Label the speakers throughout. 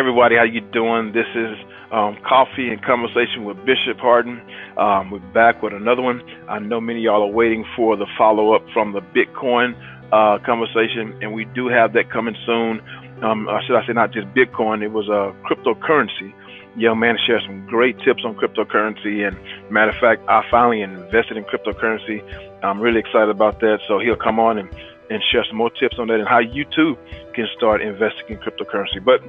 Speaker 1: everybody, how you doing? This is Coffee and Conversation with Bishop Harden. We're back with another one. I know many of y'all are waiting for the follow-up from the Bitcoin conversation, and we do have that coming soon. Should I say not just Bitcoin, it was a cryptocurrency. Young man shared some great tips on cryptocurrency, and matter of fact, I finally invested in cryptocurrency. I'm really excited about that, so he'll come on and share some more tips on that and how you too can start investing in cryptocurrency. But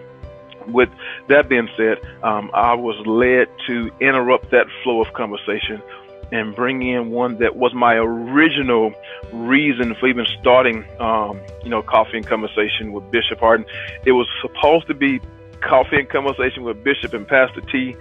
Speaker 1: with that being said, I was led to interrupt that flow of conversation and bring in one that was my original reason for even starting, Coffee and Conversation with Bishop Harden. It was supposed to be Coffee and Conversation with Bishop and Pastor T,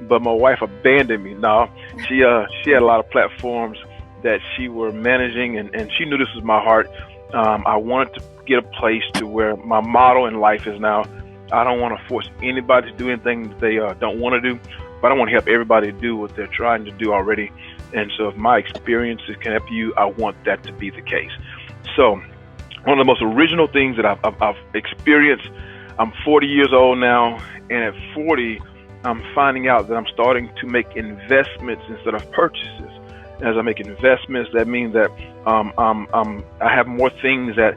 Speaker 1: but my wife abandoned me. No, she had a lot of platforms that she were managing, and she knew this was my heart. I wanted to get a place to where my motto in life is now, I don't want to force anybody to do anything that they don't want to do, but I want to help everybody do what they're trying to do already. And so if my experiences can help you, I want that to be the case. So one of the most original things that I've experienced, I'm 40 years old now, and at 40, I'm finding out that I'm starting to make investments instead of purchases. As I make investments, that means that I have more things that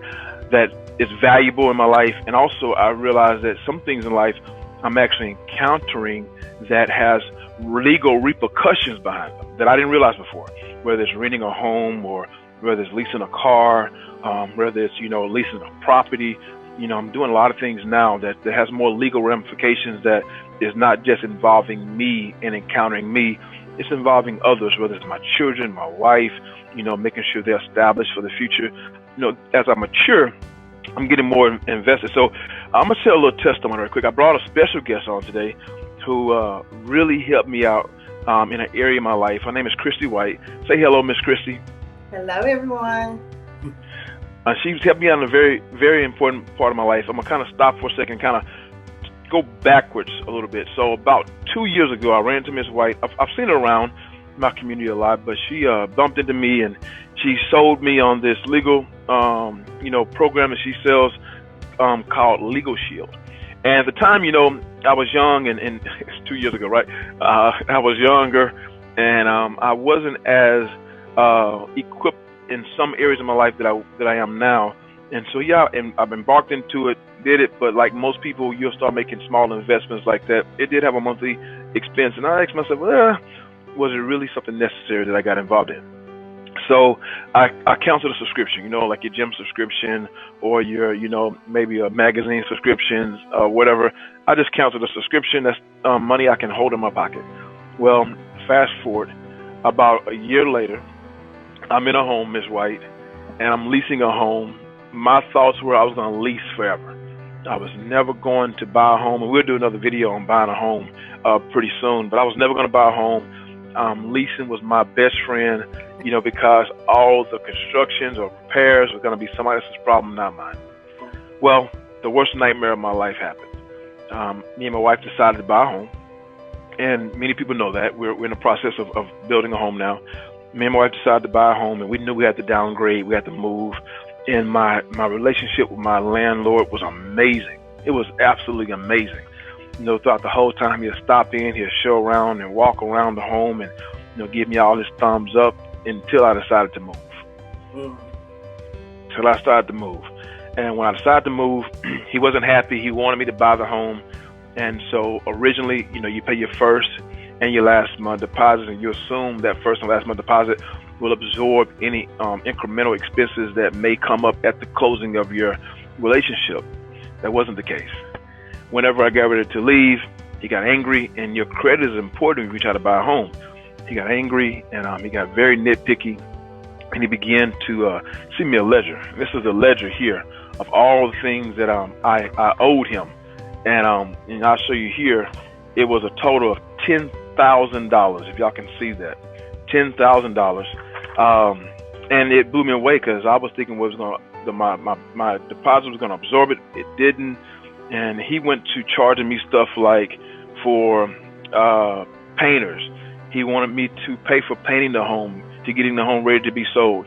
Speaker 1: is valuable in my life, and also I realize that some things in life I'm actually encountering that has legal repercussions behind them that I didn't realize before. Whether it's renting a home, or whether it's leasing a car, whether it's leasing a property. I'm doing a lot of things now that has more legal ramifications that is not just involving me and encountering me. It's involving others, whether it's my children, my wife, making sure they're established for the future. As I mature, I'm getting more invested. So I'm going to share a little testimony right quick. I brought a special guest on today who really helped me out in an area of my life. Her name is Christy White. Say hello, Miss Christy.
Speaker 2: Hello, everyone.
Speaker 1: She's helped me out in a very, very important part of my life. I'm going to kind of stop for a second, kind of go backwards a little bit. So about 2 years ago, I ran into Miss White. I've seen her around my community a lot, but she bumped into me, and she sold me on this legal, program that she sells called Legal Shield. And at the time, I was young, and it's 2 years ago, right? I was younger, and I wasn't as equipped in some areas of my life that I am now. And so, and I've embarked into it, did it, but like most people, you'll start making small investments like that. It did have a monthly expense, and I asked myself, was it really something necessary that I got involved in? So I canceled a subscription, like your gym subscription or your, maybe a magazine subscriptions or whatever. I just canceled a subscription. That's money I can hold in my pocket. Well, fast forward, about a year later, I'm in a home, Miss White, and I'm leasing a home. My thoughts were I was going to lease forever. I was never going to buy a home, and we'll do another video on buying a home pretty soon, but I was never going to buy a home. Leasing was my best friend, because all the constructions or repairs were going to be somebody else's problem, not mine. Well, the worst nightmare of my life happened. Me and my wife decided to buy a home, and many people know that. We're in the process of building a home now. Me and my wife decided to buy a home, and we knew we had to downgrade, we had to move. And my relationship with my landlord was amazing. It was absolutely amazing. Throughout the whole time, he'll stop in, he'll show around and walk around the home and, give me all his thumbs up until I decided to move. Till I started to move. And when I decided to move, he wasn't happy. He wanted me to buy the home. And so originally, you pay your first and your last month deposit, and you assume that first and last month deposit will absorb any incremental expenses that may come up at the closing of your relationship. That wasn't the case. Whenever I got ready to leave, he got angry, and your credit is important when you try to buy a home. He got angry, and he got very nitpicky, and he began to send me a ledger. This is a ledger here of all the things that I owed him, and I'll show you here. It was a total of $10,000, if y'all can see that, $10,000, and it blew me away because I was thinking my deposit was going to absorb it. It didn't. And he went to charging me stuff like for painters. He wanted me to pay for painting the home, to getting the home ready to be sold.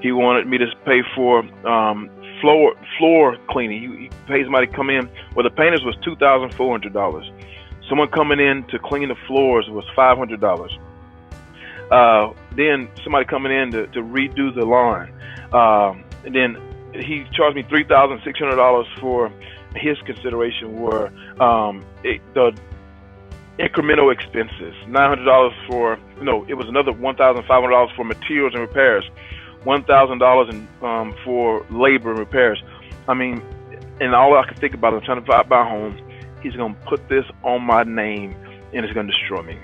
Speaker 1: He wanted me to pay for floor cleaning. He pays somebody to come in. Well, the painters was $2,400. Someone coming in to clean the floors was $500. Then somebody coming in to redo the lawn. And then he charged me $3,600 for his consideration were the incremental expenses. $900 for, it was another $1,500 for materials and repairs, $1,000 for labor and repairs. I mean, and all I could think about, I'm trying to buy a home. He's going to put this on my name and it's going to destroy me.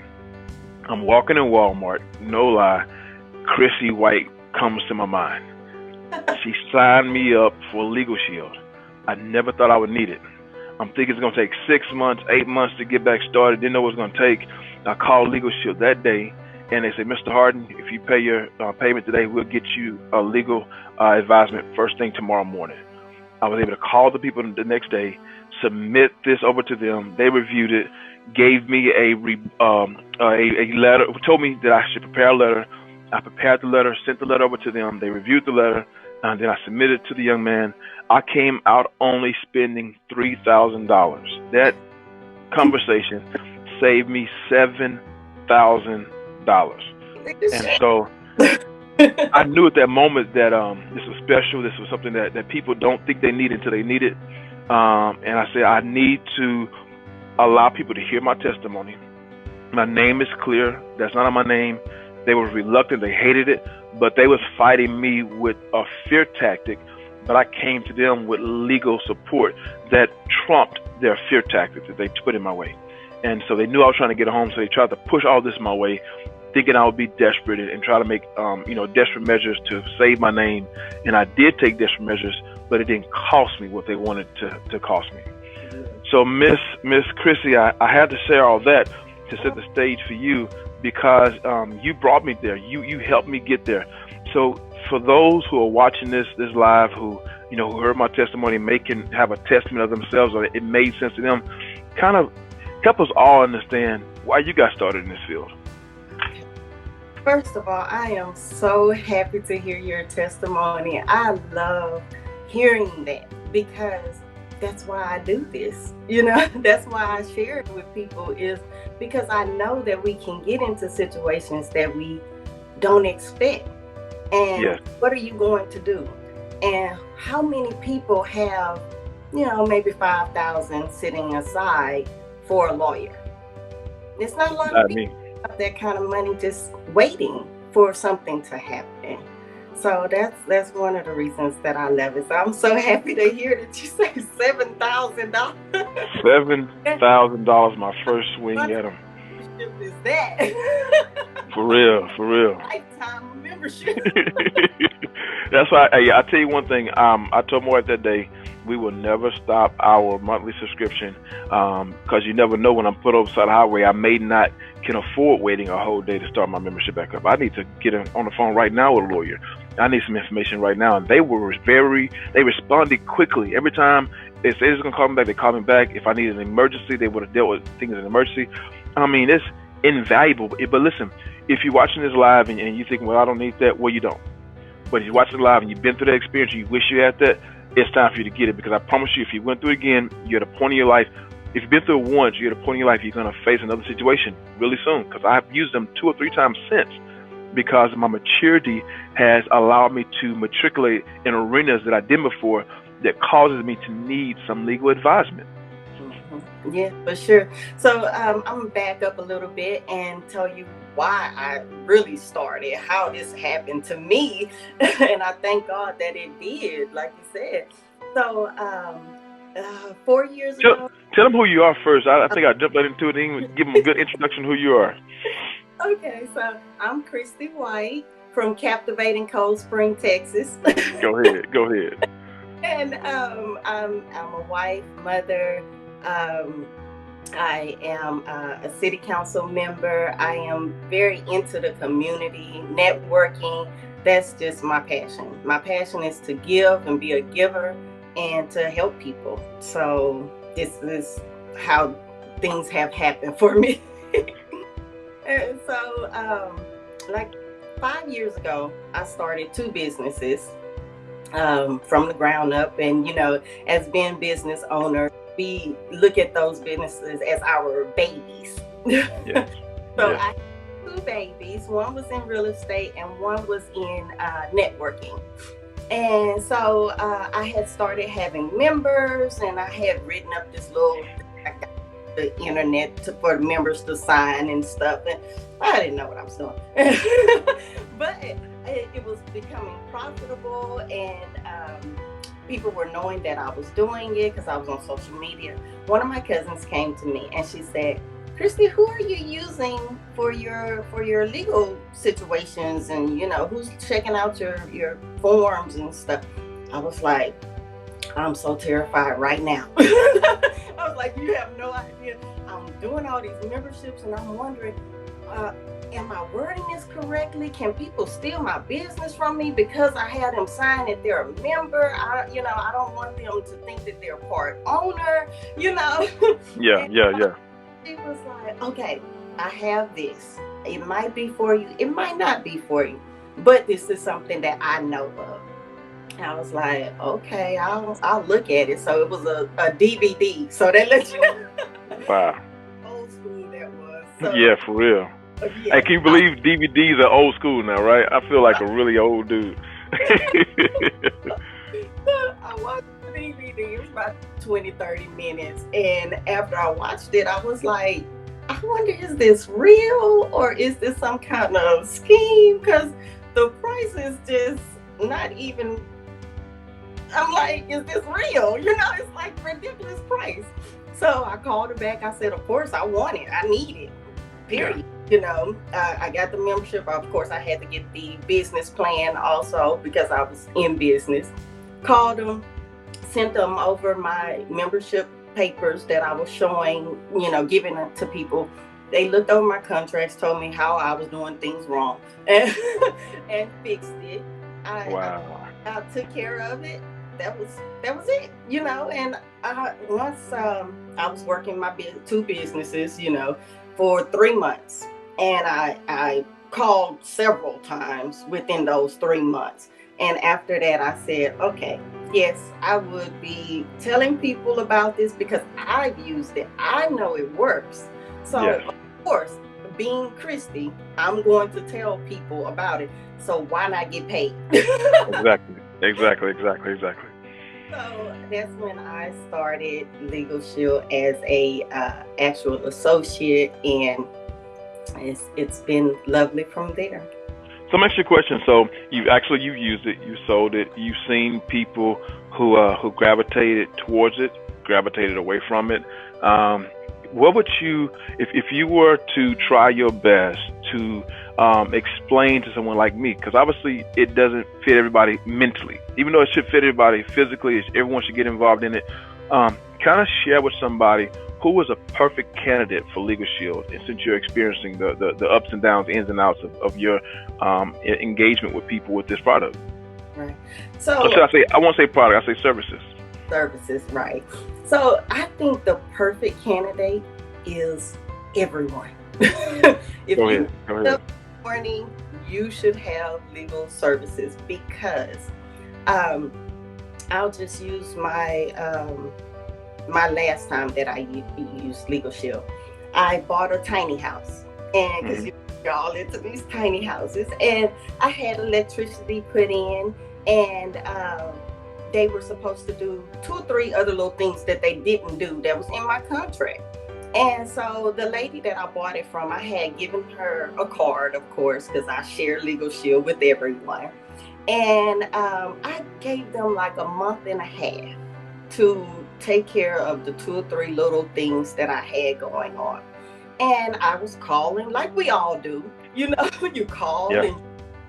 Speaker 1: I'm walking in Walmart, no lie, Chrissy White comes to my mind. She signed me up for a legal shield. I never thought I would need it. I'm thinking it's going to take 6 months, 8 months to get back started. Didn't know what it was going to take. I called Legal Shield that day, and they said, Mr. Harden, if you pay your payment today, we'll get you a legal advisement first thing tomorrow morning. I was able to call the people the next day, submit this over to them. They reviewed it, gave me a letter, told me that I should prepare a letter. I prepared the letter, sent the letter over to them. They reviewed the letter, and then I submitted it to the young man. I came out only spending $3,000. That conversation saved me $7,000. And so I knew at that moment that this was special. This was something that people don't think they need until they need it. And I said, I need to allow people to hear my testimony. My name is clear. That's not on my name. They were reluctant. They hated it. But they was fighting me with a fear tactic. But I came to them with legal support that trumped their fear tactics that they put in my way. And so they knew I was trying to get a home, so they tried to push all this my way, thinking I would be desperate and try to make desperate measures to save my name. And I did take desperate measures, but it didn't cost me what they wanted to cost me. So Miss Chrissy, I had to share all that to set the stage for you because you brought me there. You helped me get there. So for those who are watching this live, who heard my testimony, can have a testament of themselves, or it made sense to them, kind of help us all understand why you got started in this field.
Speaker 2: First of all, I am so happy to hear your testimony. I love hearing that because that's why I do this. That's why I share it with people, is because I know that we can get into situations that we don't expect. And yes. What are you going to do? And how many people have, maybe $5,000 sitting aside for a lawyer? It's not a lot of people have that kind of money just waiting for something to happen. So that's one of the reasons that I love it. So I'm so happy to hear that you say $7,000.
Speaker 1: $7,000, my first swing at them.
Speaker 2: Is that?
Speaker 1: For real.
Speaker 2: Lifetime membership.
Speaker 1: That's why I tell you one thing. I told my wife that day, we will never stop our monthly subscription because you never know when I'm put over the highway. I may not can afford waiting a whole day to start my membership back up. I need to get on the phone right now with a lawyer. I need some information right now. And they responded quickly. Every time they say it's going to call me back, they call me back. If I need an emergency, they would have dealt with things in an emergency. I mean, it's invaluable. But listen, if you're watching this live and you think, well, I don't need that, well, you don't. But if you're watching it live and you've been through that experience, you wish you had that, it's time for you to get it. Because I promise you, if you went through it again, you're at a point in your life. If you've been through it once, you're at a point in your life, you're going to face another situation really soon. Because I've used them 2 or 3 times since. Because my maturity has allowed me to matriculate in arenas that I didn't before that causes me to need some legal advisement.
Speaker 2: Yeah, for sure. So I'm going to back up a little bit and tell you why I really started, how this happened to me. And I thank God that it did, like you said. So 4 years ago.
Speaker 1: Tell them who you are first. I think I jumped right into it and give them a good introduction to who you are.
Speaker 2: Okay, so I'm Christy White from captivating Cold Spring, Texas.
Speaker 1: Go ahead.
Speaker 2: And I'm a wife, mother. I am a city council member. I am very into the community, networking. That's just my passion. My passion is to give and be a giver and to help people. So this is how things have happened for me. And so like 5 years ago, I started 2 businesses. from the ground up. And, as being business owners, we look at those businesses as our babies.
Speaker 1: Yes.
Speaker 2: So
Speaker 1: Yes.
Speaker 2: I had two babies. One was in real estate and one was in networking. And so I had started having members, and I had written up this little the internet for the members to sign and stuff. And I didn't know what I was doing. But it was becoming profitable, and people were knowing that I was doing it because I was on social media. One of my cousins came to me and she said, Christy, who are you using for your legal situations, and who's checking out your forms and stuff? I was like, I'm so terrified right now. I was like, you have no idea. I'm doing all these memberships and I'm wondering, am I wording this correctly? Can people steal my business from me because I had them sign that they're a member? I don't want them to think that they're part owner,
Speaker 1: Yeah.
Speaker 2: She was like, okay, I have this. It might be for you. It might not be for you. But this is something that I know of. And I was like, okay, I'll look at it. So it was a DVD. So they let you know.
Speaker 1: Wow.
Speaker 2: Old school that was. So,
Speaker 1: yeah, for real.
Speaker 2: Yeah.
Speaker 1: Hey, can you believe DVDs are old school now, right? I feel like a really old dude.
Speaker 2: I watched the DVD. It was about 20, 30 minutes. And after I watched it, I was like, I wonder, is this real or is this some kind of scheme? Because the price is just not even, I'm like, is this real? It's like ridiculous price. So I called her back. I said, of course, I want it. I need it. Period. Yeah. I got the membership. Of course, I had to get the business plan also because I was in business. Called them, sent them over my membership papers that I was showing, giving it to people. They looked over my contracts, told me how I was doing things wrong, and fixed it.
Speaker 1: Wow.
Speaker 2: I took care of it. That was it, And once I was working my two businesses, for 3 months, and I called several times within those 3 months. And after that, I said, okay, yes, I would be telling people about this because I've used it. I know it works. So, yes. Of course, being Christy, I'm going to tell people about it. So why not get paid?
Speaker 1: Exactly.
Speaker 2: So that's when I started Legal Shield as a actual associate, and it's been lovely from there.
Speaker 1: So, let me ask you a question. So, you've used it, you sold it, you've seen people who gravitated towards it, gravitated away from it. What would you, if you were to try your best to explain to someone like me, because obviously it doesn't fit everybody mentally, even though it should fit everybody physically, everyone should get involved in it. Kind of share with somebody who was a perfect candidate for Legal Shield, and since you're experiencing the ups and downs, ins and outs of your engagement with people with this product.
Speaker 2: Right.
Speaker 1: So should I say, I won't say product, I say services.
Speaker 2: Services, right. So I think the perfect candidate is everyone. If
Speaker 1: Go
Speaker 2: you
Speaker 1: ahead.
Speaker 2: Morning, you should have legal services because I'll just use my my last time that I used Legal Shield. I bought a tiny house, and because you're all into these tiny houses, and I had electricity put in, and they were supposed to do 2 or 3 other little things that they didn't do that was in my contract. And so the lady that I bought it from, I had given her a card, of course, because I share Legal Shield with everyone. And I gave them like a month and a half to take care of the 2 or 3 little things that I had going on. And I was calling like we all do, you call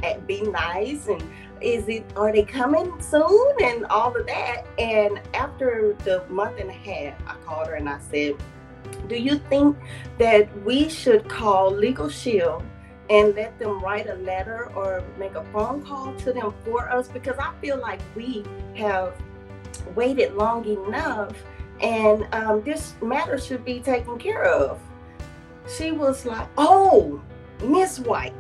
Speaker 2: and be nice, and are they coming soon and all of that. And after the month and a half, I called her and I said, do you think that we should call Legal Shield and let them write a letter or make a phone call to them for us? Because I feel like we have waited long enough, and this matter should be taken care of. She was like, oh, Miss White,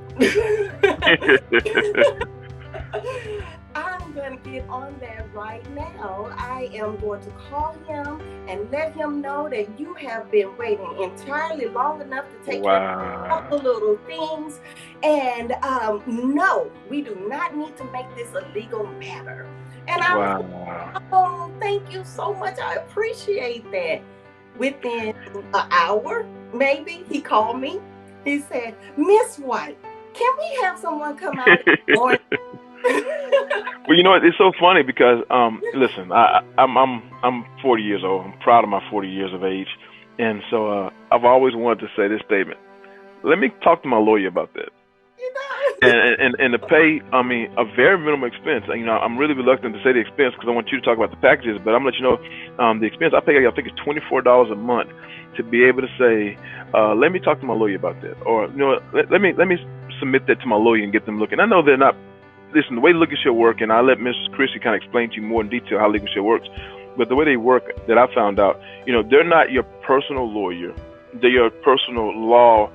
Speaker 2: I'm going to get on that right now. I am going to call him and let him know that you have been waiting entirely long enough to take care of a
Speaker 1: Wow.
Speaker 2: couple little things. And no, we do not need to make this a legal matter. And I was like,
Speaker 1: Wow.
Speaker 2: oh, thank you so much. I appreciate that. Within an hour, maybe, he called me. He said, Miss White, can we have someone come out in the morning?
Speaker 1: Well, you know what? It's so funny because listen, I'm 40 years old. I'm proud of my 40 years of age, and so I've always wanted to say this statement. Let me talk to my lawyer about that.
Speaker 2: You know?
Speaker 1: And to pay, I mean, a very minimal expense. You know, I'm really reluctant to say the expense because I want you to talk about the packages, but I'm gonna let you know the expense I pay. I think it's $24 a month to be able to say, let me talk to my lawyer about that, or you know, let me submit that to my lawyer and get them looking. I know they're not. Listen, the way Legal Shield work, and I'll let Mrs. Chrissy kind of explain to you more in detail how Legal Shield works, but the way they work that I found out, you know, they're not your personal lawyer. They're your personal law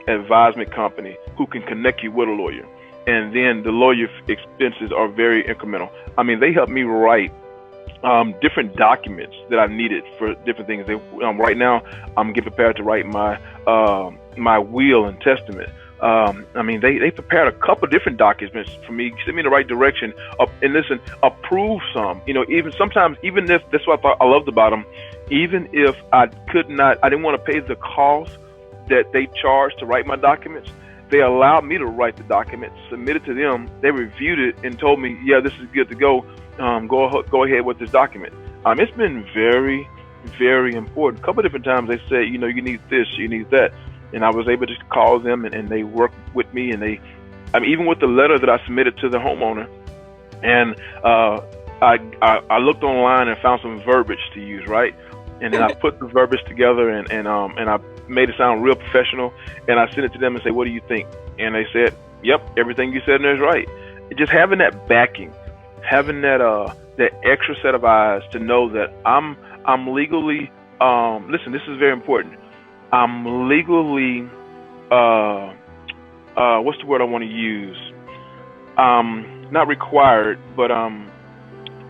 Speaker 1: advisement company who can connect you with a lawyer. And then the lawyer expenses are very incremental. I mean, they help me write different documents that I needed for different things. Right now, I'm getting prepared to write my my will and testament. I mean, they prepared a couple different documents for me, sent me in the right direction, and listen, approve some. You know, even sometimes, even if that's what I loved about them, even if I didn't want to pay the cost that they charged to write my documents. They allowed me to write the document, submit it to them. They reviewed it and told me, yeah, this is good to go. Go ahead with this document. It's been very, very important. A couple of different times they said, you know, you need this, you need that. And I was able to call them and they worked with me. And even with the letter that I submitted to the homeowner, and I looked online and found some verbiage to use, right? And then I put the verbiage together and I made it sound real professional, and I sent it to them and say, what do you think? And they said, yep, everything you said in there is right. Just having that backing, having that extra set of eyes to know that I'm legally, listen, this is very important. I'm legally, what's the word I want to use? Not required, but I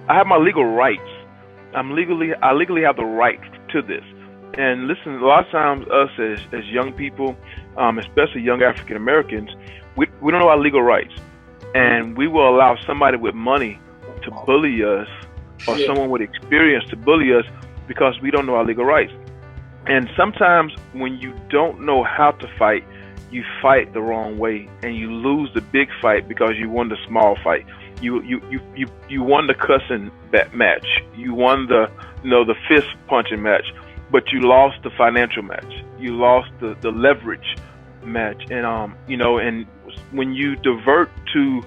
Speaker 1: have my legal rights. I legally have the right to this. And listen, a lot of times us as young people, especially young African Americans, we don't know our legal rights. And we will allow somebody with money to bully us, or someone with experience to bully us because we don't know our legal rights. And sometimes when you don't know how to fight, you fight the wrong way and you lose the big fight because you won the small fight. You won the cussing match. You won the fist punching match, but you lost the financial match. You lost the leverage match. And and when you divert to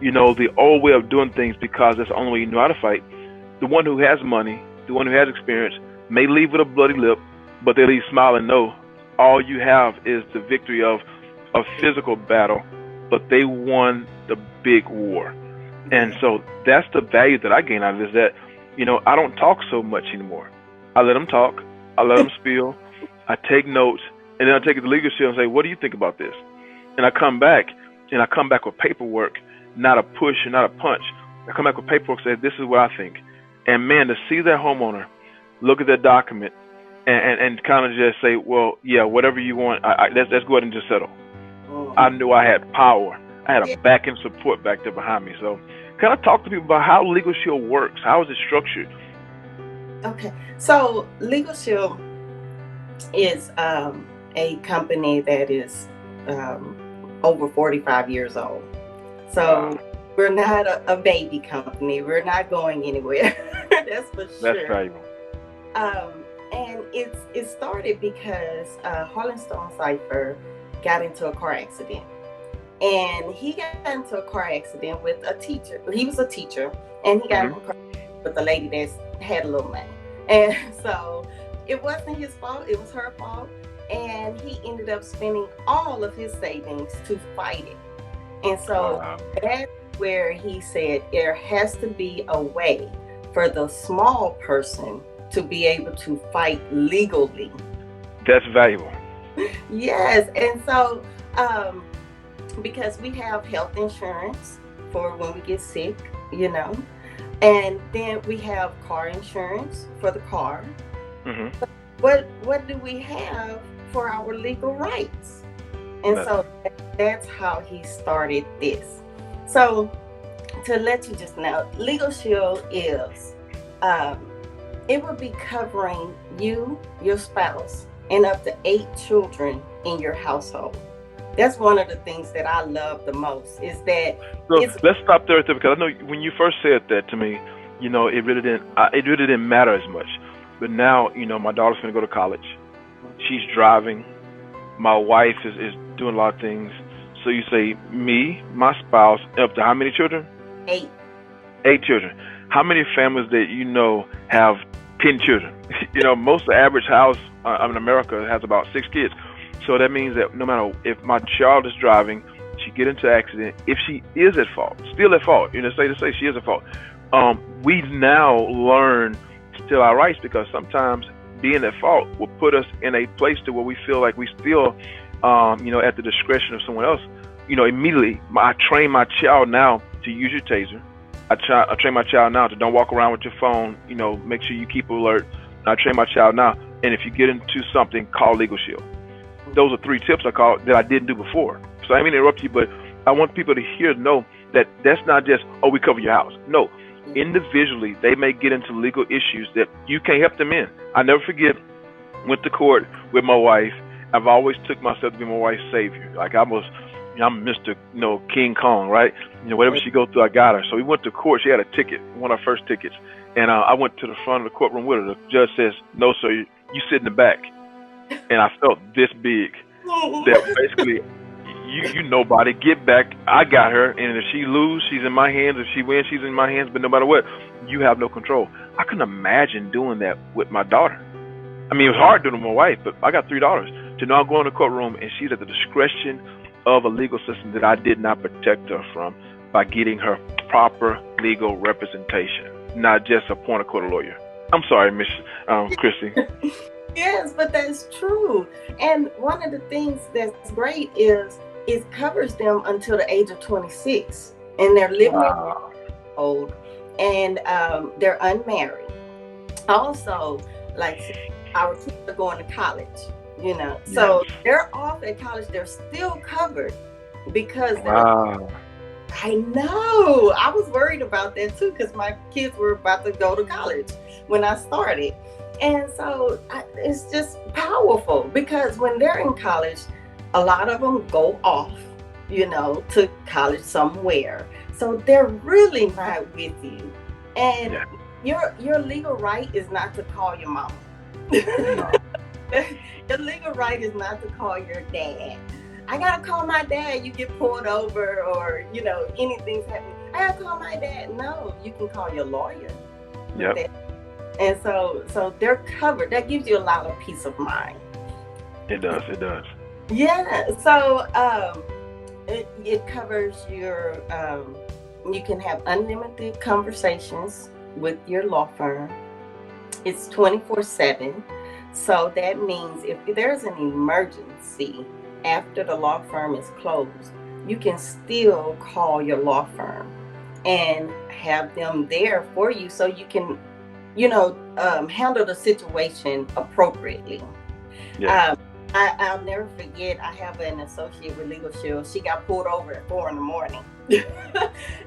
Speaker 1: the old way of doing things because that's the only way you know how to fight, the one who has money, the one who has experience may leave with a bloody lip, but they leave smiling. No, all you have is the victory of a physical battle, but they won the big war. And so that's the value that I gain out of this, that, I don't talk so much anymore. I let them talk. I let them spill. I take notes, and then I take it to Legal Shield and say, what do you think about this? And I come back with paperwork, not a push and not a punch. I come back with paperwork and say, this is what I think. And man, to see that homeowner look at that document and kind of just say, well, yeah, whatever you want, let's go ahead and just settle. I knew I had power. I had a back and support back there behind me. So kind of talk to people about how Legal Shield works. How is it structured?
Speaker 2: Okay. So Legal Shield is a company that is over 45 years old. So we're not a baby company. We're not going anywhere. That's for sure.
Speaker 1: That's valuable.
Speaker 2: And it started because Harlan Stone Cypher got into a car accident. And he got into a car accident with a teacher. He was a teacher, and he got into a car accident with a lady that had a little money. And so it wasn't his fault, it was her fault. And he ended up spending all of his savings to fight it. And so that's where he said there has to be a way for the small person to be able to fight legally.
Speaker 1: That's valuable.
Speaker 2: Yes. And so because we have health insurance for when we get sick, you know. And then we have car insurance for the car.
Speaker 1: Hmm.
Speaker 2: What do we have for our legal rights? And so
Speaker 1: Nothing.
Speaker 2: that's how he started this. So to let you just know, Legal Shield is um, it will be covering you, your spouse, and up to 8 children in your household. That's one of the things that I love the most is that
Speaker 1: So
Speaker 2: it's
Speaker 1: let's stop there, because I know when you first said that to me, it really didn't matter as much. But now, my daughter's gonna go to college. She's driving. My wife is doing a lot of things. So you say me, my spouse, up to how many children?
Speaker 2: eight.
Speaker 1: 8 children. How many families that have 10 children? Most of the average house in America has about 6 kids. So that means that no matter if my child is driving, she get into an accident, if she is at fault, still at fault, say to say she is at fault, we now learn still our rights, because sometimes being at fault will put us in a place to where we feel like we still, at the discretion of someone else. Immediately, I train my child now to use your taser. I train my child now to don't walk around with your phone. Make sure you keep alert. I train my child now, and if you get into something, call Legal Shield. Those are 3 tips I call that I didn't do before. So I mean to interrupt you, but I want people to know that that's not just, oh, we cover your house. No, individually they may get into legal issues that you can't help them in. I never forget, went to court with my wife. I've always took myself to be my wife's savior. Like I'm Mr. King Kong, right? Whatever she go through, I got her. So we went to court. She had a ticket, one of her first tickets, and I went to the front of the courtroom with her. The judge says, "No, sir, you sit in the back." And I felt this big that basically, you nobody, get back. I got her, and if she lose, she's in my hands. If she wins, she's in my hands. But no matter what, you have no control. I couldn't imagine doing that with my daughter. I mean, it was hard doing it with my wife, but I got 3 daughters. To now go in the courtroom and she's at the discretion of a legal system that I did not protect her from by getting her proper legal representation, not just appoint a court lawyer. I'm sorry, Miss Christy.
Speaker 2: Yes, but that's true. And one of the things that's great is it covers them until the age of 26, and they're living
Speaker 1: Wow.
Speaker 2: old, and they're unmarried. Also, like our kids are going to college, so
Speaker 1: Yes.
Speaker 2: they're off at college. They're still covered because
Speaker 1: Wow.
Speaker 2: I know. I was worried about that too because my kids were about to go to college when I started. And so it's just powerful because when they're in college, a lot of them go off, to college somewhere. So they're really not with you. And your legal right is not to call your mama.
Speaker 1: No.
Speaker 2: Your legal right is not to call your dad. I gotta call my dad. You get pulled over, or anything's happening. I gotta call my dad. No, you can call your lawyer.
Speaker 1: Yep.
Speaker 2: And so they're covered. That gives you a lot of peace of mind.
Speaker 1: It does. It does.
Speaker 2: Yeah. So it covers your. You can have unlimited conversations with your law firm. It's 24/7. So that means if there's an emergency after the law firm is closed, you can still call your law firm and have them there for you so you can, handle the situation appropriately.
Speaker 1: Yeah.
Speaker 2: I'll never forget, I have an associate with Legal Shield. She got pulled over at 4 a.m.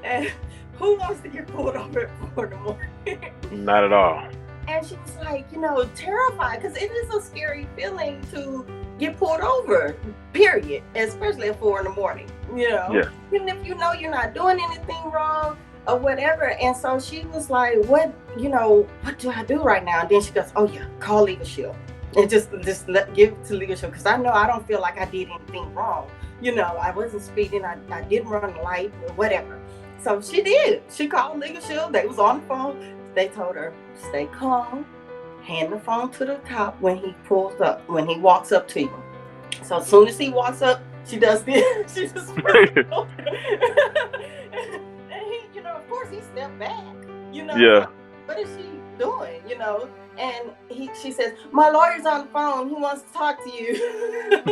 Speaker 2: And who wants to get pulled over at 4 a.m?
Speaker 1: Not at all.
Speaker 2: And she was like, terrified, because it is a scary feeling to get pulled over, period, especially at 4 a.m.
Speaker 1: Yeah.
Speaker 2: Even if you're not doing anything wrong or whatever. And so she was like, what do I do right now? And then she goes, oh yeah, call Legal Shield and just give it to Legal Shield, because I know I don't feel like I did anything wrong. I wasn't speeding, I didn't run the light or whatever. So she did. She called Legal Shield. They was on the phone. They told her, stay calm, hand the phone to the cop when he walks up to you. So as soon as he walks up, she does this. She just and he, of course he stepped back.
Speaker 1: Yeah.
Speaker 2: What is she doing? And she says, my lawyer's on the phone. He wants to talk to you.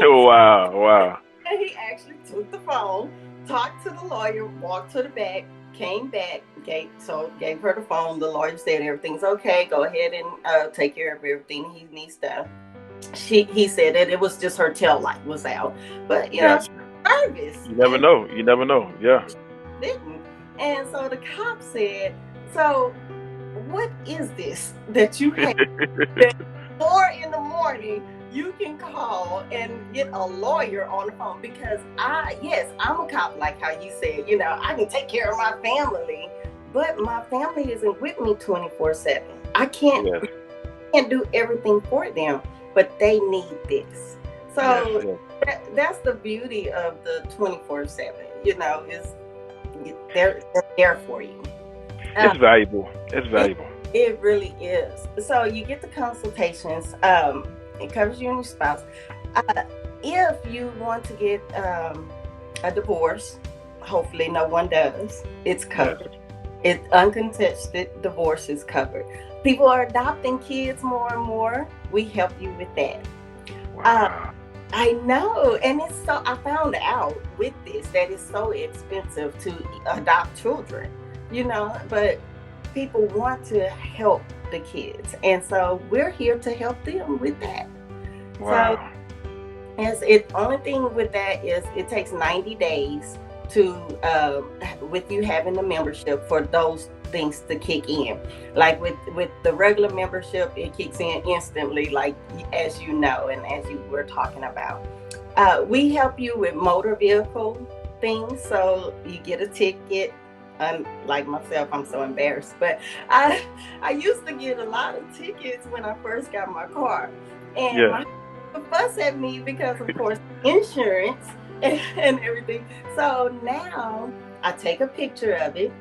Speaker 1: Wow.
Speaker 2: And he actually took the phone, talked to the lawyer, walked to the back, came back, gave her the phone. The lawyer said everything's okay. Go ahead and take care of everything he needs done. He said that it was just her tail light was out, but
Speaker 1: Gotcha.
Speaker 2: nervous.
Speaker 1: You never know. You never know. Yeah.
Speaker 2: Didn't. And so the cop said, "So, what is this that you have? At 4 in the morning, you can call and get a lawyer on the phone because I'm a cop, like how you said. I can take care of my family, but my family isn't with me 24/7. I can't do everything for them, but they need this. So that's the beauty of the 24/7. Is they're there for you.
Speaker 1: It's valuable. It's valuable.
Speaker 2: It really is. So you get the consultations. It covers you and your spouse. If you want to get a divorce, hopefully no one does. It's covered. It's uncontested. Divorce is covered. People are adopting kids more and more. We help you with that.
Speaker 1: Wow.
Speaker 2: I know, and I found out with this that it's so expensive to adopt children, but people want to help the kids, and so we're here to help them with that.
Speaker 1: Wow.
Speaker 2: So the only thing with that is it takes 90 days to with you having the membership for those things to kick in. Like with the regular membership, it kicks in instantly, like as you know, and as you were talking about. We help you with motor vehicle things, so you get a ticket. Like myself, I'm so embarrassed, but I used to get a lot of tickets when I first got my car, and my husband fuss at me because, of course, insurance and everything. So now I take a picture of it,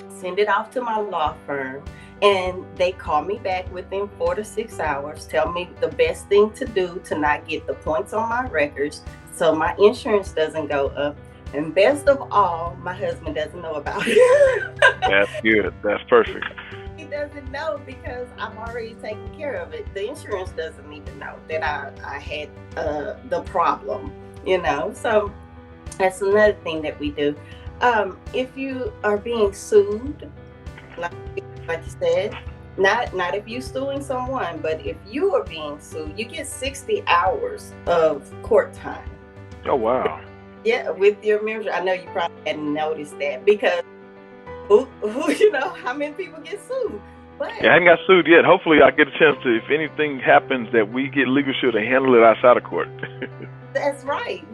Speaker 2: send it off to my law firm, and they call me back within 4 to 6 hours, tell me the best thing to do to not get the points on my records so my insurance doesn't go up. And best of all, my husband doesn't know about it.
Speaker 1: That's good. That's perfect.
Speaker 2: He doesn't know because I'm already taking care of it. The insurance doesn't even know that I had the problem, So that's another thing that we do. If you are being sued, like you said, not if you're suing someone, but if you are being sued, you get 60 hours of court time.
Speaker 1: Oh, wow.
Speaker 2: Yeah, with your membership. I know you probably hadn't noticed that because how many people get sued? But
Speaker 1: I haven't got sued yet. Hopefully I get a chance to, if anything happens, that we get legal shield to handle it outside of court.
Speaker 2: That's right.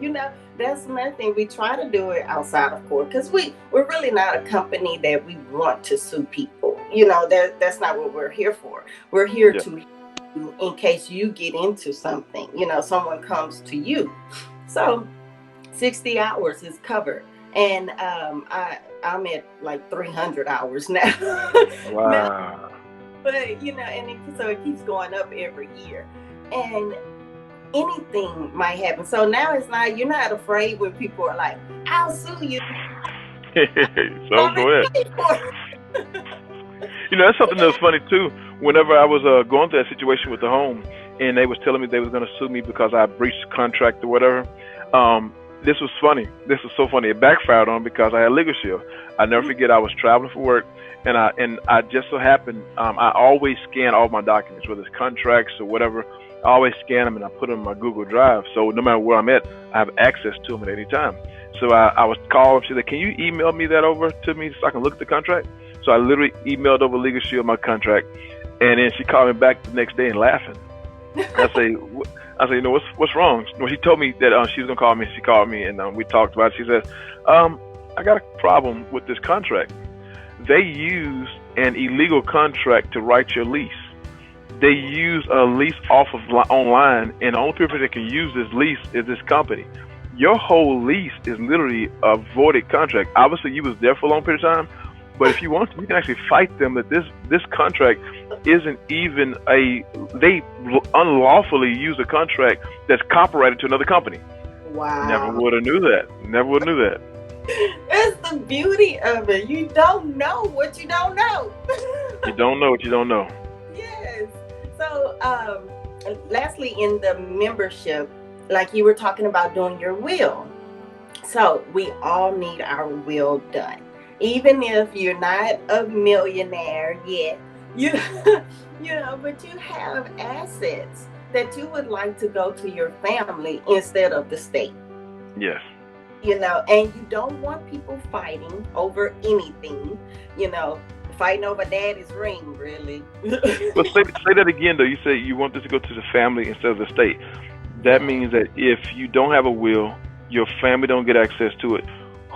Speaker 2: That's another thing. We try to do it outside of court because we're really not a company that we want to sue people. That's not what we're here for. We're here to, in case you get into something, someone comes to you. So 60 hours is covered. And I'm at like 300 hours now.
Speaker 1: Wow.
Speaker 2: But, so it keeps going up every year. And anything might happen. So now you're not afraid when people are like, I'll sue you.
Speaker 1: So go ahead. That's something that was funny too. Whenever I was going through that situation with the home and they was telling me they was going to sue me because I breached contract or whatever, this was funny. This was so funny. It backfired on because I had legal shield. I never forget, I was traveling for work, and I just so happened, I always scan all my documents, whether it's contracts or whatever. I always scan them and I put them in my Google Drive. So no matter where I'm at, I have access to them at any time. So I was called. She said, "Can you email me that over to me so I can look at the contract?" So I literally emailed over legal shield my contract, and then she called me back the next day and laughing. I say, what's wrong? Well, she told me that she was gonna call me. She called me and we talked about it. She said, I got a problem with this contract. They used an illegal contract to write your lease. They use a lease off of online, and the only people that can use this lease is this company. Your whole lease is literally a voided contract. Obviously, you was there for a long period of time, but if you want to, you can actually fight them that this contract isn't even they unlawfully use a contract that's copyrighted to another company.
Speaker 2: Wow.
Speaker 1: Never would have knew that.
Speaker 2: That's the beauty of it. You don't know what you don't know.
Speaker 1: You don't know what you don't know.
Speaker 2: Yes. So, lastly, in the membership, like you were talking about doing your will. So we all need our will done. Even if you're not a millionaire yet, you but you have assets that you would like to go to your family instead of the state.
Speaker 1: Yes.
Speaker 2: And you don't want people fighting over anything, you know, fighting over daddy's ring, really.
Speaker 1: But say that again, though. You say you want this to go to the family instead of the state. That means that if you don't have a will, your family don't get access to it.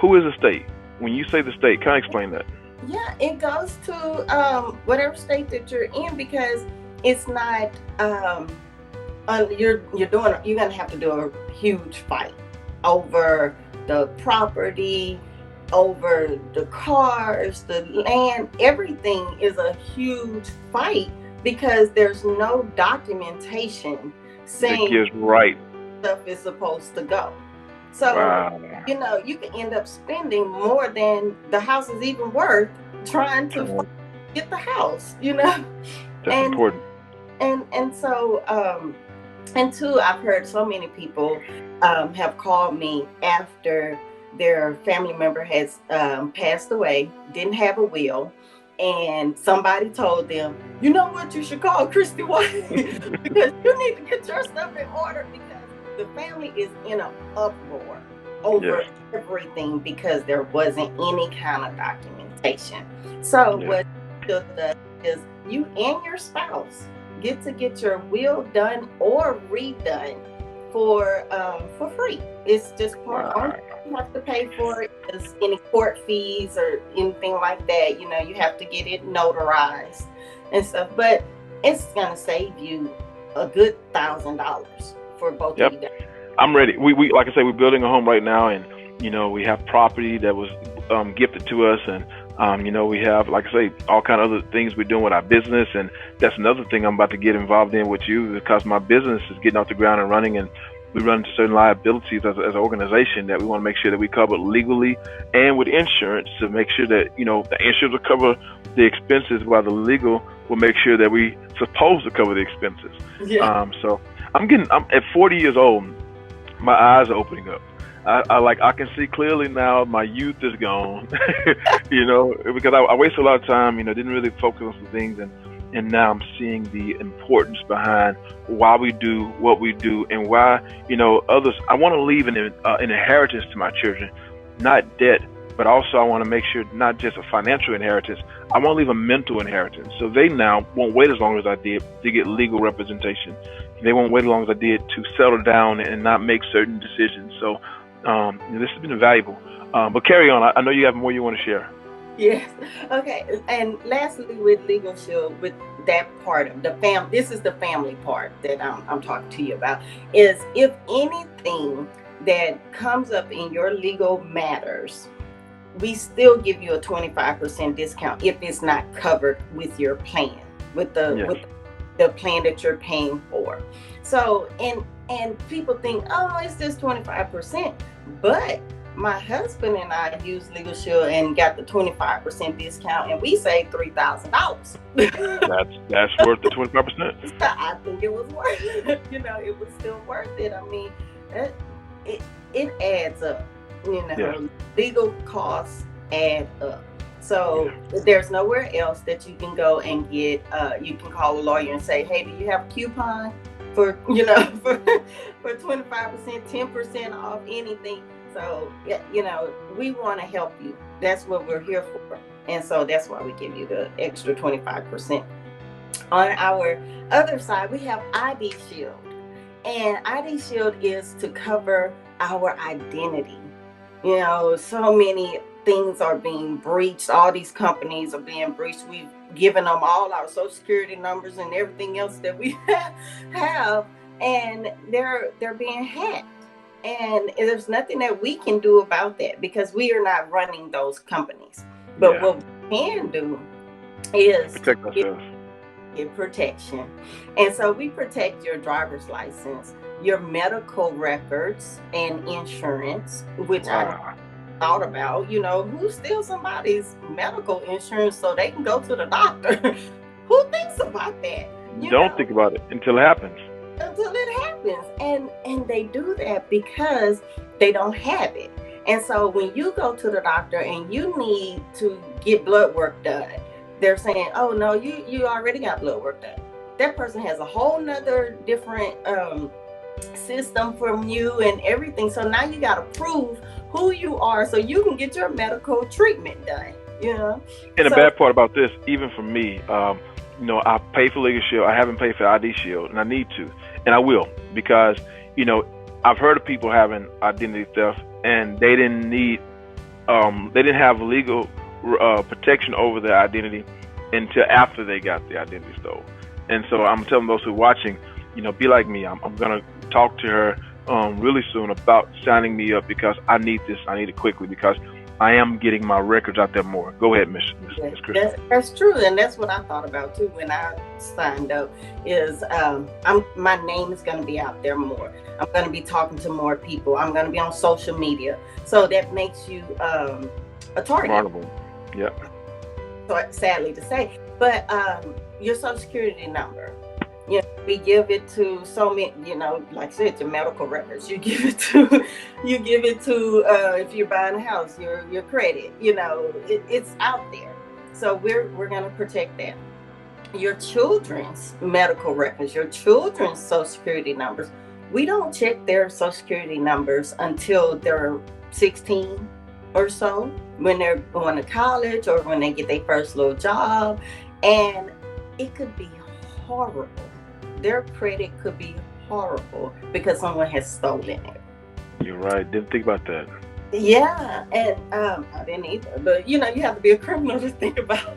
Speaker 1: Who is the state? When you say the state, can I explain that?
Speaker 2: Yeah, it goes to whatever state that you're in, because it's not you're gonna have to do a huge fight over the property, over the cars, the land. Everything is a huge fight because there's no documentation saying
Speaker 1: right
Speaker 2: stuff is supposed to go. So,
Speaker 1: wow.
Speaker 2: You can end up spending more than the house is even worth trying to get the house,
Speaker 1: That's important.
Speaker 2: And so, and two, I've heard so many people have called me after their family member has passed away, didn't have a will, and somebody told them, you know what, you should call Christy White because you need to get your stuff in order, because the family is in an uproar over everything because there wasn't any kind of documentation. So what does is you and your spouse get your will done or redone for free. It's just part on. You have to pay for it as any court fees or anything like that. You have to get it notarized and stuff, but it's gonna save you a good $1,000 for both of you guys.
Speaker 1: I'm ready. We like I say, we're building a home right now, and we have property that was gifted to us, and we have, like I say, all kind of other things we're doing with our business, and that's another thing I'm about to get involved in with you, because my business is getting off the ground and running, and we run into certain liabilities as an organization that we want to make sure that we cover legally and with insurance, to make sure that the insurance will cover the expenses, while the legal will make sure that we supposed to cover the expenses. So I'm at 40 years old, my eyes are opening up. I can see clearly now. My youth is gone, because I wasted a lot of time, didn't really focus on some things, and now I'm seeing the importance behind why we do what we do, and why, others. I want to leave an inheritance to my children, not debt, but also I want to make sure not just a financial inheritance. I want to leave a mental inheritance, so they now won't wait as long as I did to get legal representation. They won't wait as long as I did to settle down and not make certain decisions. So this has been invaluable. But carry on. I know you have more you want to share.
Speaker 2: Yes. Okay. And lastly, with Legal Shield, with that part of the family, this is the family part that I'm talking to you about, is if anything that comes up in your legal matters, we still give you a 25% discount if it's not covered with your plan, with the plan that you're paying for. So, and people think, oh, it's just 25%, but my husband and I used Legal Shield and got the 25% discount, and we saved $3,000.
Speaker 1: That's worth the 25%.
Speaker 2: I think it was worth it. It was still worth it. I mean, it adds up. Legal costs add up. So there's nowhere else that you can go and get. You can call a lawyer and say, "Hey, do you have a coupon for for 25%, 10% off anything?" So we want to help you. That's what we're here for, and so that's why we give you the extra 25%. On our other side, we have ID Shield, and ID Shield is to cover our identity. So many things are being breached. All these companies are being breached. We've given them all our social security numbers and everything else that we have, and they're being hacked. And there's nothing that we can do about that because we are not running those companies. But what we can do is
Speaker 1: protect ourselves.
Speaker 2: Get protection. And so we protect your driver's license, your medical records, and insurance, which I thought about. Who steals somebody's medical insurance so they can go to the doctor? Who thinks about that?
Speaker 1: Don't think about it until it happens.
Speaker 2: And they do that because they don't have it. And so when you go to the doctor and you need to get blood work done, they're saying, oh no, you already got blood work done. That person has a whole nother different system from you and everything. So now you got to prove who you are so you can get your medical treatment done.
Speaker 1: And the bad part about this, even for me, I pay for Legal Shield. I haven't paid for ID Shield, and I need to, and I will, because I've heard of people having identity theft, and they didn't have legal protection over their identity until after they got the identity stolen. And so I'm telling those who are watching, be like me. I'm gonna talk to her really soon about signing me up, because I need this. I need it quickly, because I am getting my records out there more. Go ahead, Miss Chris.
Speaker 2: That's true, and that's what I thought about too when I signed up. Is my name is going to be out there more. I'm going to be talking to more people. I'm going to be on social media, so that makes you a target.
Speaker 1: Vulnerable. Yep.
Speaker 2: So sadly to say, but your Social Security number. We give it to so many, like I said, your medical records. You give it to if you're buying a house, your credit. It's out there. So we're going to protect that. Your children's medical records, your children's Social Security numbers. We don't check their Social Security numbers until they're 16 or so, when they're going to college or when they get their first little job, and it could be horrible. Their credit could be horrible because someone has stolen it.
Speaker 1: You're right. Didn't think about that.
Speaker 2: Yeah, and I didn't either. But you have to be a criminal to think about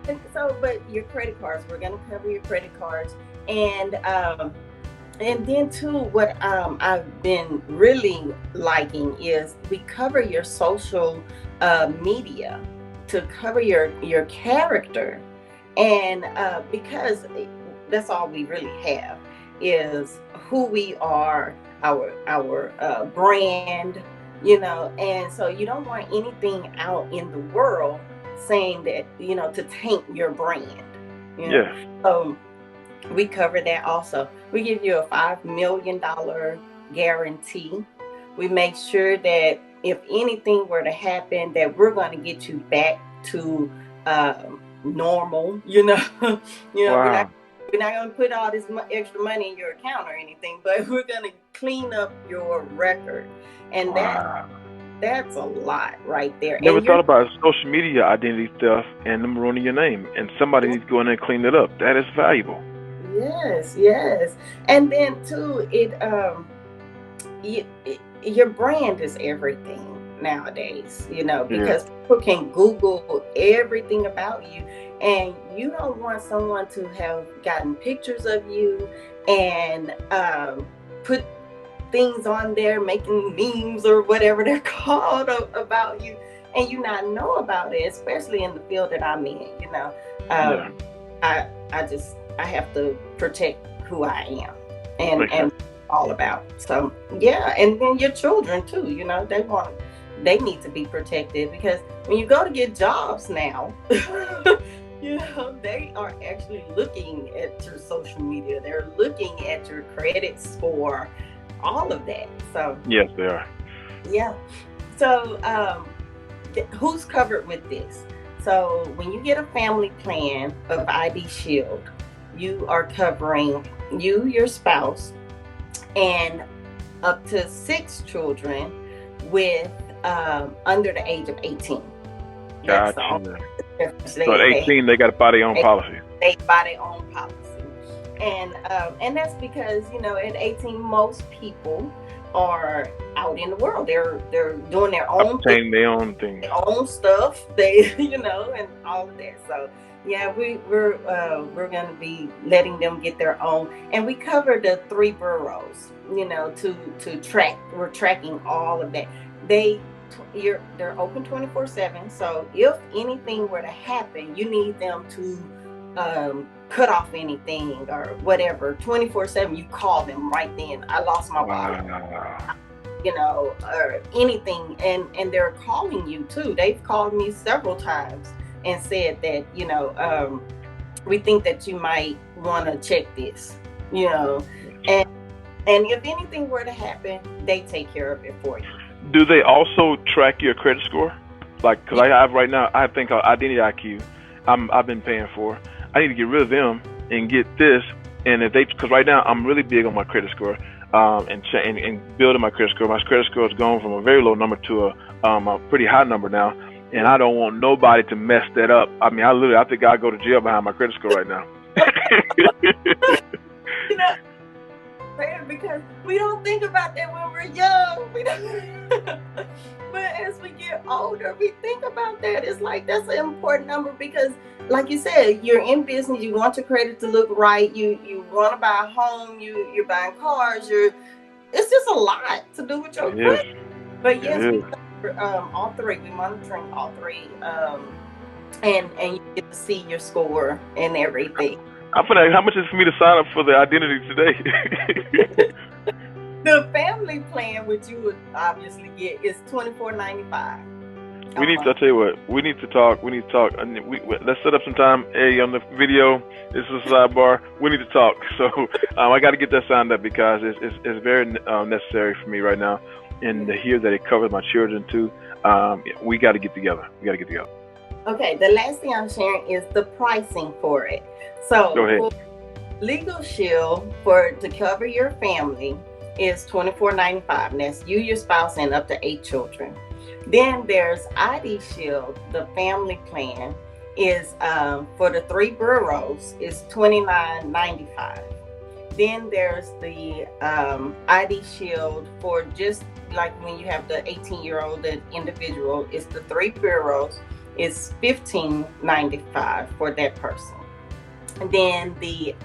Speaker 2: And so, but your credit cards, we're going to cover your credit cards, and then too, what I've been really liking is we cover your social media to cover your character. And because that's all we really have is who we are, our brand, and so you don't want anything out in the world saying that, to taint your brand.
Speaker 1: Yeah.
Speaker 2: So we cover that also. We give you a $5 million guarantee. We make sure that if anything were to happen, that we're going to get you back to normal.
Speaker 1: Wow.
Speaker 2: We're not going to put all this extra money in your account or anything, but we're going to clean up your record. And that's a lot right there.
Speaker 1: Never thought about social media identity theft and them ruining your name, and somebody needs to go in there and clean it up. That is valuable.
Speaker 2: Yes. And then too, your brand is everything nowadays, because people can Google everything about you, and you don't want someone to have gotten pictures of you and put things on there, making memes or whatever they're called about you, and you not know about it, especially in the field that I'm in. I have to protect who I am and all about. So yeah, and then your children too. They need to be protected, because when you go to get jobs now, they are actually looking at your social media. They're looking at your credit score, all of that. So
Speaker 1: yes, they are.
Speaker 2: Yeah. So who's covered with this? So when you get a family plan of ID Shield, you are covering you, your spouse, and up to 6 children with under the age of 18.
Speaker 1: Gotcha. So at 18, they got to buy their own policy.
Speaker 2: They buy their own policy. And that's because, at 18, most people are out in the world. They're doing their own
Speaker 1: thing, their own thing,
Speaker 2: their own stuff. They, and all of that. So yeah, we're going to be letting them get their own, and we cover the 3 boroughs. To track. We're tracking all of that. They're open 24/7. So if anything were to happen, you need them to cut off anything or whatever. 24/7, you call them right then. I lost my wallet. Or anything, and they're calling you too. They've called me several times and said that we think that you might want to check this, And if anything were to happen, they take care of it for you.
Speaker 1: Do they also track your credit score? Like, because I have right now, I think Identity IQ. I've been paying for. I need to get rid of them and get this. And if because right now I'm really big on my credit score, and building my credit score. My credit score has gone from a very low number to a pretty high number now, and I don't want nobody to mess that up. I mean, I think I'll go to jail behind my credit score right now.
Speaker 2: You know, because we don't think about that when we're young. We don't. But as we get older, we think about that. It's like that's an important number because, like you said, you're in business. You want your credit to look right. You want to buy a home. You're buying cars. It's just a lot to do with your credit. But yes, we all three. We monitoring all three, and you get to see your score and everything.
Speaker 1: I'm gonna. How much is for me to sign up for the identity today?
Speaker 2: The family plan, which you would obviously get, is $24.95.
Speaker 1: We need to. I'll tell you what. We need to talk. And let's set up some time. Hey, on the video, this is a sidebar. We need to talk. So I got to get that signed up because it's very necessary for me right now. And to hear that it covers my children too. We got to get together.
Speaker 2: Okay. The last thing I'm sharing is the pricing for it. So
Speaker 1: go ahead.
Speaker 2: For Legal Shield to cover your family is $24.95, and that's you, your spouse, and up to 8 children. Then there's ID Shield, the family plan is for the 3 boroughs is $29.95. Then there's the ID Shield for just like when you have the 18-year-old, the individual, it's the 3 boroughs, is $15.95 for that person. And then the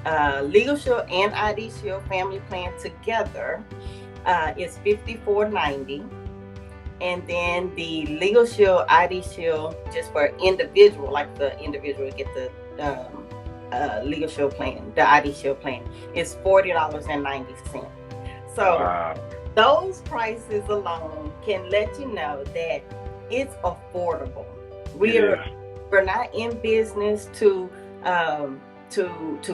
Speaker 2: Legal Shield and ID Shield family plan together is $54.90. And then the Legal Shield, ID Shield, just for individual, like the individual get the Legal Shield plan, the ID Shield plan, is $40.90. So those prices alone can let you know that it's affordable. We're not in business to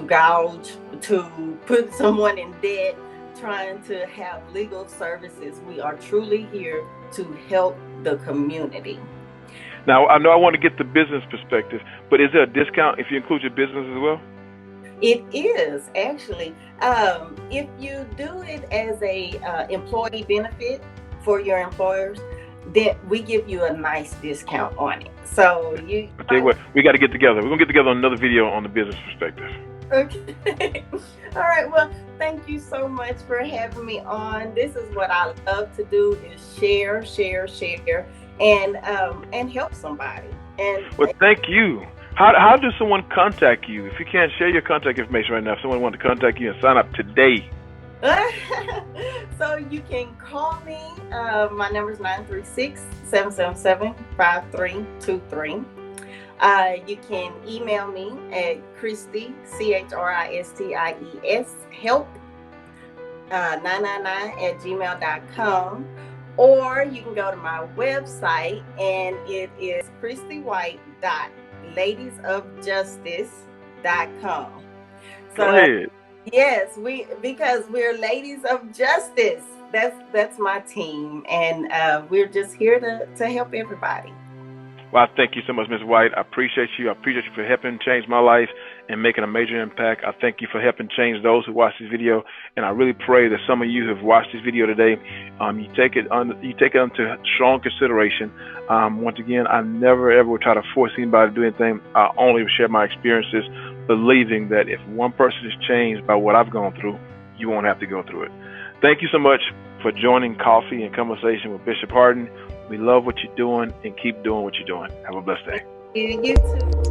Speaker 2: gouge, to put someone in debt, trying to have legal services. We are truly here to help the community.
Speaker 1: Now, I know I want to get the business perspective, but is there a discount if you include your business as well?
Speaker 2: It is actually. If you do it as a employee benefit for your employers, then we give you a nice discount on it. So I'll tell you
Speaker 1: what, we got to get together. We're going to get together on another video on the business perspective.
Speaker 2: Okay. All right. Well, thank you so much for having me on. This is what I love to do, is share, and help somebody.
Speaker 1: Well, thank you. How does someone contact you? If you can't share your contact information right now, if someone wants to contact you and sign up today.
Speaker 2: So you can call me. My number is 936-777-5323. You can email me at Christie, CHRISTIES, help 999@gmail.com, or you can go to my website, and it is christiewhite.ladiesofjustice.com. So,
Speaker 1: go ahead.
Speaker 2: Yes, because we're Ladies of Justice. That's my team, and we're just here to help everybody.
Speaker 1: Well, thank you so much, Ms. White. I appreciate you. I appreciate you for helping change my life and making a major impact. I thank you for helping change those who watch this video, and I really pray that some of you who have watched this video today, you take it into strong consideration. Once again, I never ever would try to force anybody to do anything. I only share my experiences, believing that if one person is changed by what I've gone through, you won't have to go through it. Thank you so much for joining Coffee and Conversation with Bishop Harden. We love what you're doing, and keep doing what you're doing. Have a blessed day.
Speaker 2: You too.